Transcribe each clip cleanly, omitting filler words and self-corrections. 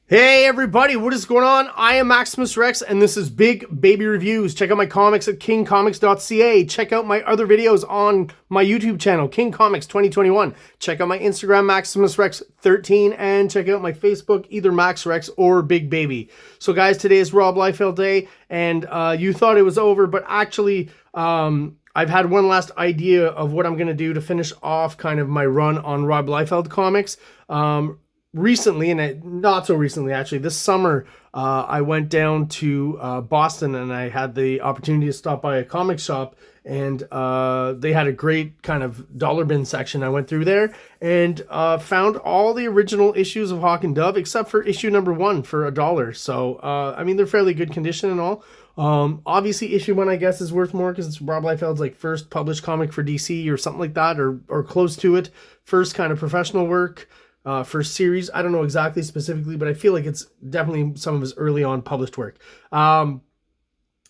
Hey everybody, what is going on? I am Maximus Rex and this is Big Baby Reviews. Check out my comics at KINGCOMICS.CA. Check out my other videos on my YouTube channel, King Comics 2021. Check out my Instagram, Maximus Rex 13, and check out my Facebook, either Max Rex or Big Baby. So guys, today is Rob Liefeld Day, and you thought it was over, but actually, I've had one last idea of what I'm going to do to finish off kind of my run on Rob Liefeld comics. Recently, and not so recently actually, this summer I went down to Boston and I had the opportunity to stop by a comic shop, and they had a great kind of dollar bin section. I went through there and found all the original issues of Hawk and Dove except for issue number 1 for $1. So I mean, they're fairly good condition and all. Obviously issue 1 I guess is worth more because it's Rob Liefeld's like first published comic for DC or something like that, or close to it. First kind of professional work. First series. I don't know exactly specifically, but I feel like it's definitely some of his early on published work. So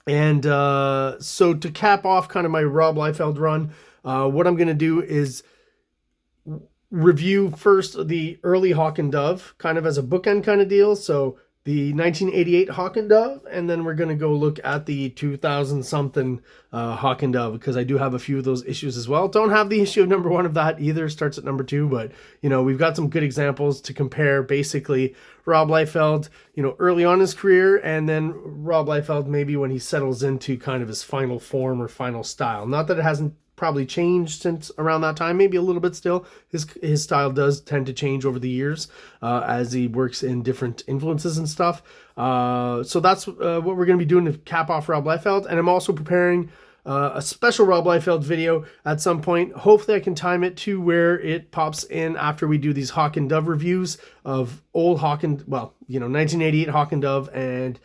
to cap off kind of my Rob Liefeld run, what I'm going to do is review first the early Hawk and Dove, kind of as a bookend kind of deal. So the 1988 Hawk and Dove, and then we're going to go look at the 2000 something Hawk and Dove, because I do have a few of those issues as well. Don't have the issue of number 1 of that either, starts at number 2, but you know, we've got some good examples to compare basically Rob Liefeld, you know, early on in his career, and then Rob Liefeld maybe when he settles into kind of his final form or final style. Not that it hasn't probably changed since around that time, maybe a little bit still. His style does tend to change over the years as he works in different influences and stuff. So that's what we're going to be doing to cap off Rob Liefeld. And I'm also preparing a special Rob Liefeld video at some point. Hopefully I can time it to where it pops in after we do these Hawk and Dove reviews of old Hawk and, well, you know, 1988 Hawk and Dove and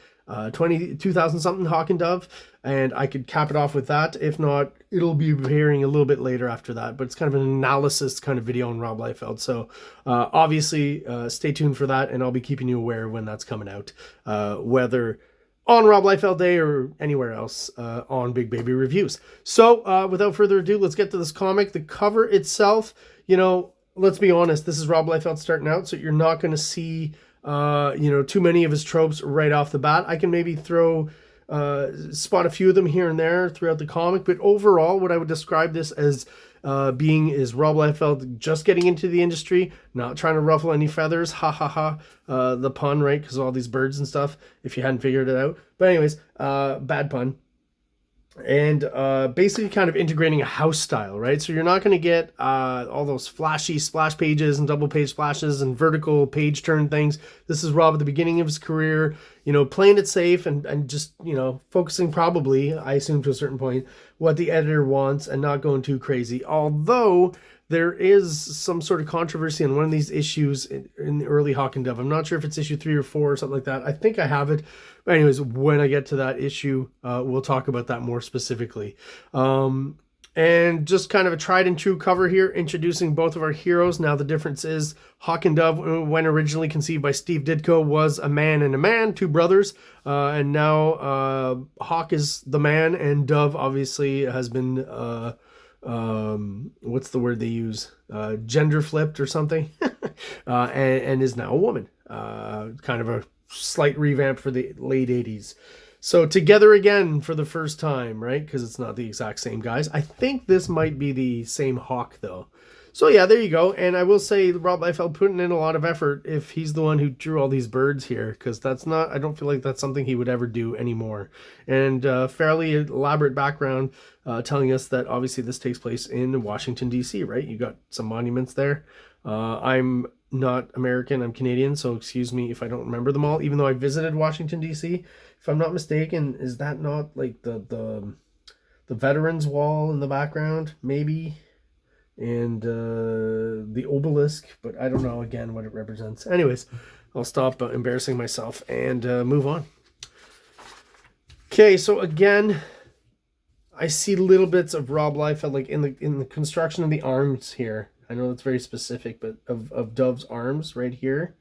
2000 something Hawk and Dove, and I could cap it off with that. If not, it'll be appearing a little bit later after that, but it's kind of an analysis kind of video on Rob Liefeld. So obviously stay tuned for that, and I'll be keeping you aware when that's coming out, whether on Rob Liefeld Day or anywhere else on Big Baby Reviews. So without further ado, let's get to this comic. The cover itself, you know, let's be honest, this is Rob Liefeld starting out, so you're not going to see you know, too many of his tropes right off the bat. I can maybe spot a few of them here and there throughout the comic, but overall what I would describe this as being is Rob Liefeld just getting into the industry, not trying to ruffle any feathers, ha ha ha, the pun, right, because of all these birds and stuff, if you hadn't figured it out. But anyways, bad pun. And basically kind of integrating a house style, right? So you're not going to get all those flashy splash pages and double page splashes and vertical page turn things. This is Rob at the beginning of his career, you know, playing it safe and just, you know, focusing probably, I assume to a certain point, what the editor wants and not going too crazy. Although there is some sort of controversy on one of these issues in the early Hawk and Dove. I'm not sure if it's issue 3 or 4 or something like that. I think I have it. But anyways, when I get to that issue, we'll talk about that more specifically. And just kind of a tried and true cover here, introducing both of our heroes. Now the difference is Hawk and Dove, when originally conceived by Steve Ditko, was a man and a man, 2 brothers. And now Hawk is the man, and Dove obviously has been... what's the word they use? Gender flipped or something, and is now a woman. Kind of a slight revamp for the late 80s. So together again for the first time, right? Because it's not the exact same guys. I think this might be the same Hawk though. So yeah, there you go. And I will say Rob Liefeld putting in a lot of effort if he's the one who drew all these birds here, because that's not, I don't feel like that's something he would ever do anymore. And fairly elaborate background telling us that obviously this takes place in Washington, D.C., right? You got some monuments there. I'm not American, I'm Canadian, so excuse me if I don't remember them all, even though I visited Washington, D.C. If I'm not mistaken, is that not like the Veterans Wall in the background, maybe? And the obelisk, but I don't know again what it represents. Anyways, I'll stop embarrassing myself and move on. Okay, so again, I see little bits of Rob Liefeld like in the construction of the arms here. I know that's very specific, but of Dove's arms right here,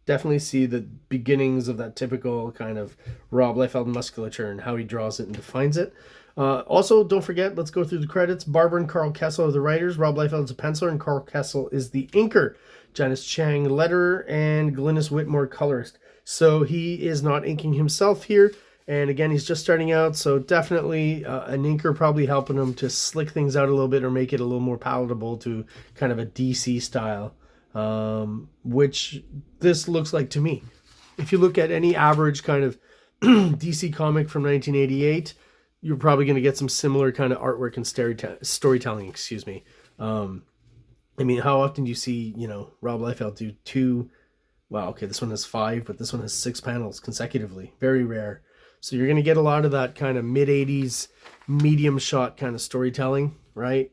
definitely see the beginnings of that typical kind of Rob Liefeld musculature and how he draws it and defines it. Also, don't forget, let's go through the credits. Barbara and Carl Kessel are the writers. Rob Liefeld is a penciler, and Carl Kessel is the inker. Janice Chang, letterer, and Glynis Whitmore, colorist. So he is not inking himself here. And again, he's just starting out, so definitely an inker probably helping him to slick things out a little bit or make it a little more palatable to kind of a DC style, which this looks like to me. If you look at any average kind of DC comic from 1988, you're probably going to get some similar kind of artwork and storytelling, excuse me. I mean, how often do you see, you know, Rob Liefeld do 2, well, okay, this one has 5, but this one has 6 panels consecutively. Very rare. So you're going to get a lot of that kind of mid-80s medium shot kind of storytelling, right?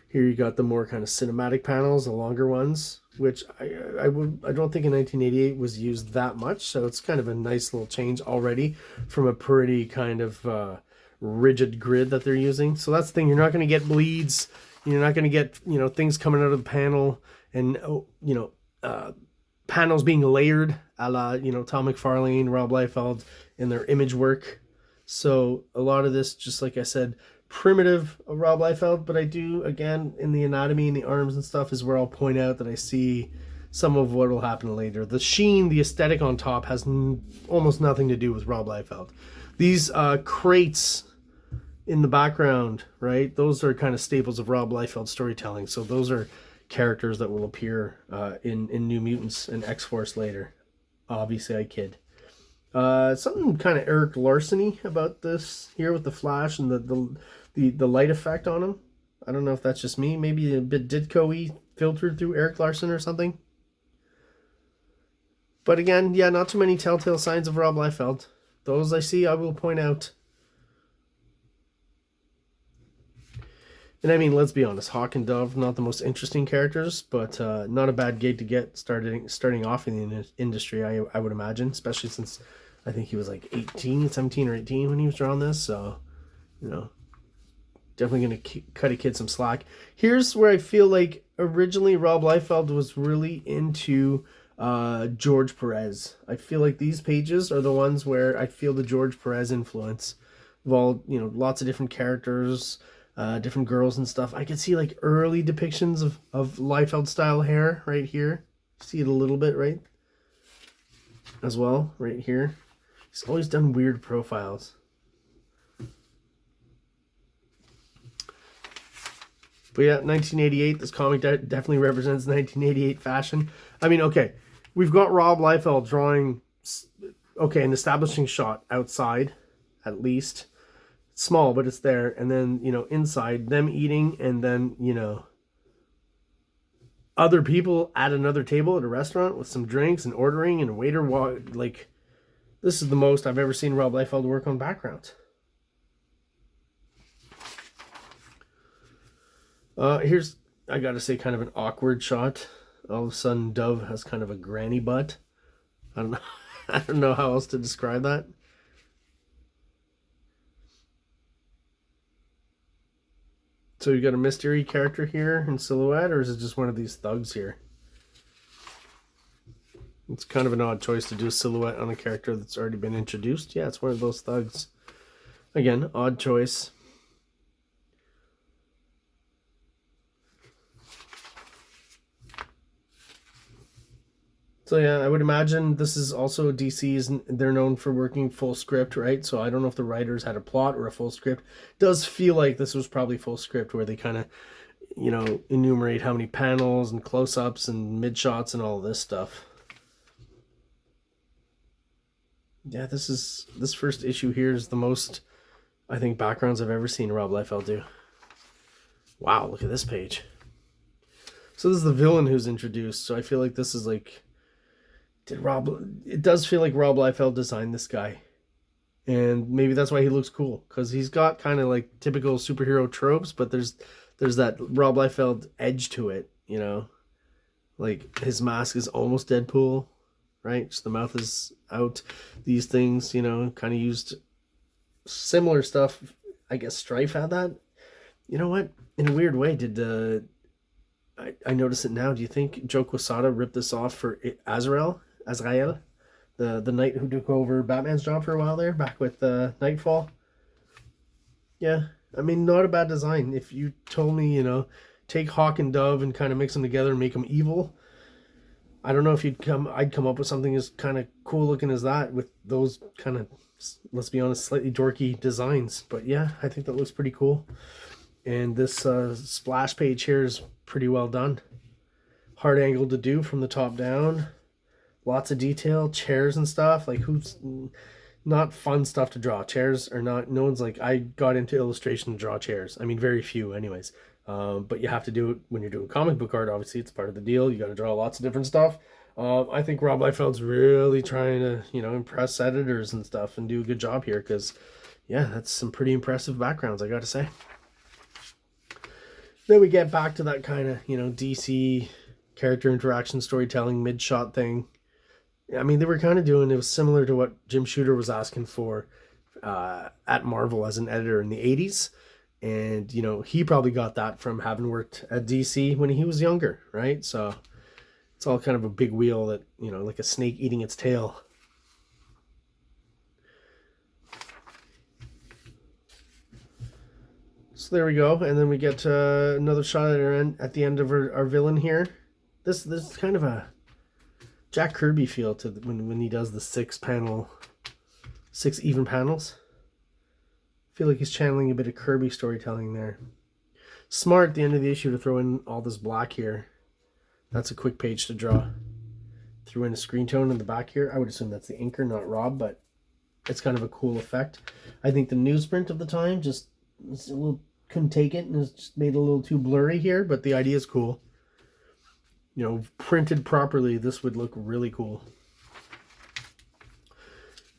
Here you got the more kind of cinematic panels, the longer ones, which I don't think in 1988 was used that much. So it's kind of a nice little change already from a pretty kind of rigid grid that they're using. So that's the thing. You're not going to get bleeds. You're not going to get, you know, things coming out of the panel and, you know, panels being layered a la, you know, Tom McFarlane, Rob Liefeld in their image work. So a lot of this, just like I said, primitive of Rob Liefeld, but I do, again, in the anatomy and the arms and stuff is where I'll point out that I see some of what will happen later. The sheen, the aesthetic on top has almost nothing to do with Rob Liefeld. These crates in the background, right, those are kind of staples of Rob Liefeld storytelling. So those are characters that will appear in New Mutants and X-Force later. Obviously, I kid. Something kind of Eric Larson-y about this here with the flash and the light effect on him. I don't know if that's just me. Maybe a bit Ditko-y filtered through Eric Larson or something. But again, yeah, not too many telltale signs of Rob Liefeld. Those I see, I will point out. And I mean, let's be honest, Hawk and Dove, not the most interesting characters, but not a bad gate to get starting off in the industry, I would imagine, especially since I think he was like 17 or 18 when he was drawing this. So, you know, definitely going to cut a kid some slack. Here's where I feel like originally Rob Liefeld was really into George Perez. I feel like these pages are the ones where I feel the George Perez influence of all, you know, lots of different characters, different girls and stuff. I could see like early depictions of Liefeld style hair right here. See it a little bit, right? As well, right here. He's always done weird profiles. But yeah, 1988, this comic definitely represents 1988 fashion. I mean, okay, we've got Rob Liefeld drawing, okay, an establishing shot outside, at least. Small, but it's there. And then, you know, inside, them eating, and then, you know, other people at another table at a restaurant with some drinks and ordering and a waiter like, this is the most I've ever seen Rob Liefeld work on backgrounds. Here's, I gotta say, kind of an awkward shot. All of a sudden, Dove has kind of a granny butt. I don't know. I don't know how else to describe that. So you got a mystery character here in silhouette, or is it just one of these thugs here? It's kind of an odd choice to do a silhouette on a character that's already been introduced. Yeah, it's one of those thugs. Again, odd choice. So yeah, I would imagine this is also DC's, they're known for working full script, right? So I don't know if the writers had a plot or a full script. It does feel like this was probably full script where they kind of, you know, enumerate how many panels and close-ups and mid-shots and all this stuff. Yeah, this first issue here is the most, I think, backgrounds I've ever seen Rob Liefeld do. Wow, look at this page. So this is the villain who's introduced. So I feel like this is like, it does feel like Rob Liefeld designed this guy. And maybe that's why he looks cool, because he's got kind of like typical superhero tropes, but there's that Rob Liefeld edge to it, you know? Like his mask is almost Deadpool, right? Just the mouth is out. These things, you know, kind of used similar stuff. I guess Strife had that. You know what? In a weird way, I notice it now. Do you think Joe Quesada ripped this off for Azrael, the knight who took over Batman's job for a while there, back with Nightfall? Yeah, I mean, not a bad design. If you told me, you know, take Hawk and Dove and kind of mix them together and make them evil, I don't know if I'd come up with something as kind of cool looking as that with those kind of, let's be honest, slightly dorky designs. But yeah, I think that looks pretty cool. And this splash page here is pretty well done. Hard angle to do from the top down. Lots of detail, chairs and stuff. Like, who's not fun stuff to draw? Chairs are not, no one's like, I got into illustration to draw chairs. I mean, very few anyways. But you have to do it when you're doing comic book art. Obviously, it's part of the deal. You got to draw lots of different stuff. I think Rob Liefeld's really trying to, impress editors and stuff and do a good job here because, yeah, that's some pretty impressive backgrounds, I got to say. Then we get back to that kind of, DC character interaction storytelling mid-shot thing. I mean, they were kind of doing, it was similar to what Jim Shooter was asking for at Marvel as an editor in the 80s. And, he probably got that from having worked at DC when he was younger, right? So it's all kind of a big wheel that, like a snake eating its tail. So there we go. And then we get another shot at the end of our villain here. This is kind of a Jack Kirby feel to when he does the 6 even panels. I feel like he's channeling a bit of Kirby storytelling there. Smart at the end of the issue to throw in all this black here. That's a quick page to draw. Threw in a screen tone in the back here. I would assume that's the inker, not Rob, but it's kind of a cool effect. I think the newsprint of the time just couldn't take it and it's just made it a little too blurry here, but the idea is cool. Printed properly, this would look really cool.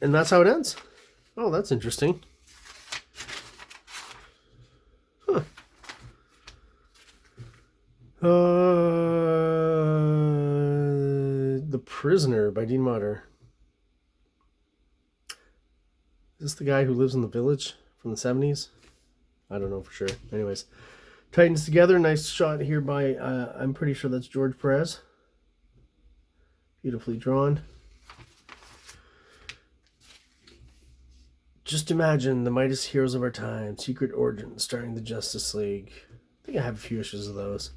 And that's how it ends. Oh, that's interesting. Huh. The Prisoner by Dean Motter. Is this the guy who lives in the village from the 70s? I don't know for sure. Anyways, Titans Together. Nice shot here by, I'm pretty sure that's George Perez. Beautifully drawn. Just Imagine, the Mightiest Heroes of Our Time, Secret Origin, starring the Justice League. I think I have a few issues of those.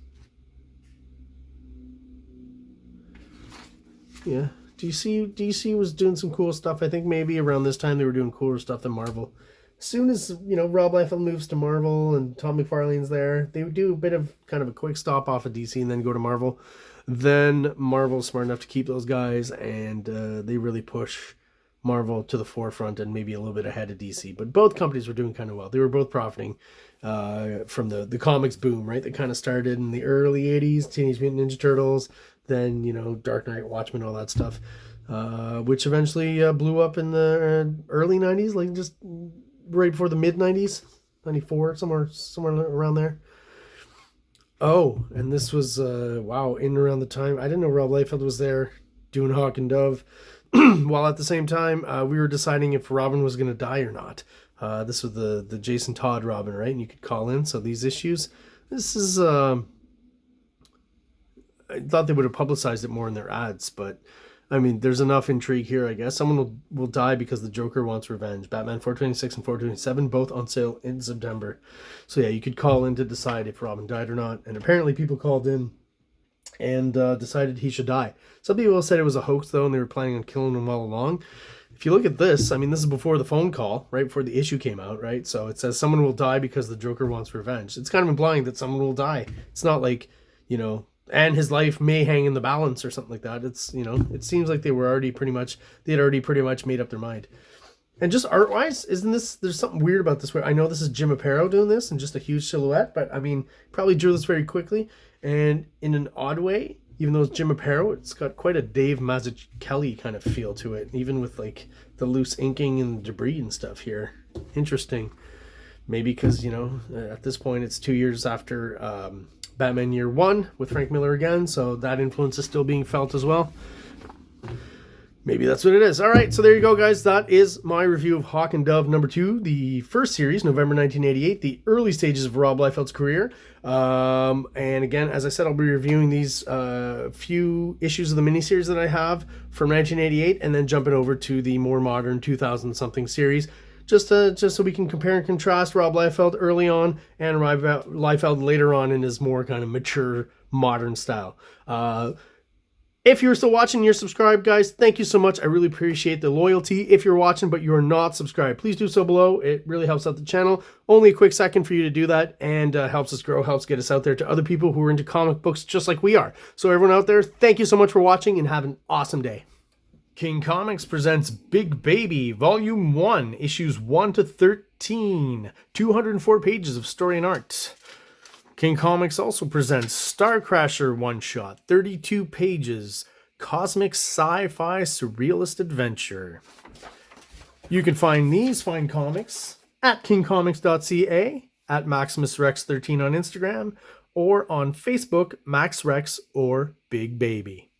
Yeah, DC was doing some cool stuff. I think maybe around this time they were doing cooler stuff than Marvel. As soon as, Rob Liefeld moves to Marvel and Tom McFarlane's there, they would do a bit of kind of a quick stop off of DC and then go to Marvel. Then Marvel's smart enough to keep those guys, and they really push Marvel to the forefront and maybe a little bit ahead of DC. But both companies were doing kind of well. They were both profiting from the comics boom, right? That kind of started in the early 80s, Teenage Mutant Ninja Turtles, then, Dark Knight, Watchmen, all that stuff, which eventually blew up in the early 90s, like just right before the mid 90s, 94, somewhere around there. Oh, and this was, wow, in and around the time, I didn't know Rob Liefeld was there doing Hawk and Dove, while at the same time, we were deciding if Robin was going to die or not. This was the Jason Todd Robin, right? And you could call in. So these issues, this is, I thought they would have publicized it more in their ads, but I mean, there's enough intrigue here, I guess. Someone will die because the Joker wants revenge. Batman 426 and 427, both on sale in September. So yeah, you could call in to decide if Robin died or not. And apparently people called in and decided he should die. Some people said it was a hoax, though, and they were planning on killing him all along. If you look at this, I mean, this is before the phone call, right before the issue came out, right? So it says someone will die because the Joker wants revenge. It's kind of implying that someone will die. It's not like, and his life may hang in the balance or something like that. It's, it seems like they had already pretty much made up their mind. And just art-wise, there's something weird about this. Where I know this is Jim Aparo doing this and just a huge silhouette, but I mean, probably drew this very quickly. And in an odd way, even though it's Jim Aparo, it's got quite a Dave Mazzucchelli kind of feel to it, even with like the loose inking and debris and stuff here. Interesting. Maybe because, at this point it's 2 years after Batman Year One with Frank Miller again, so that influence is still being felt as well. Maybe that's what it is. All right, so there you go, guys. That is my review of Hawk and Dove #2, the first series, November 1988, the early stages of Rob Liefeld's career. And again, as I said, I'll be reviewing these few issues of the miniseries that I have from 1988, and then jumping over to the more modern 2000-something series, just so we can compare and contrast Rob Liefeld early on and Rob Liefeld later on in his more kind of mature, modern style. If you're still watching, you're subscribed, guys, thank you so much. I really appreciate the loyalty. If you're watching but you're not subscribed, please do so below. It really helps out the channel. Only a quick second for you to do that, and helps us grow, helps get us out there to other people who are into comic books just like we are. So everyone out there, thank you so much for watching and have an awesome day. King Comics presents Big Baby, Volume 1, Issues 1 to 13, 204 pages of story and art. King Comics also presents Star Crasher one-shot, 32 pages, cosmic sci-fi surrealist adventure. You can find these fine comics at KINGCOMICS.CA, at MaximusRex13 on Instagram, or on Facebook, MaxRex or Big Baby.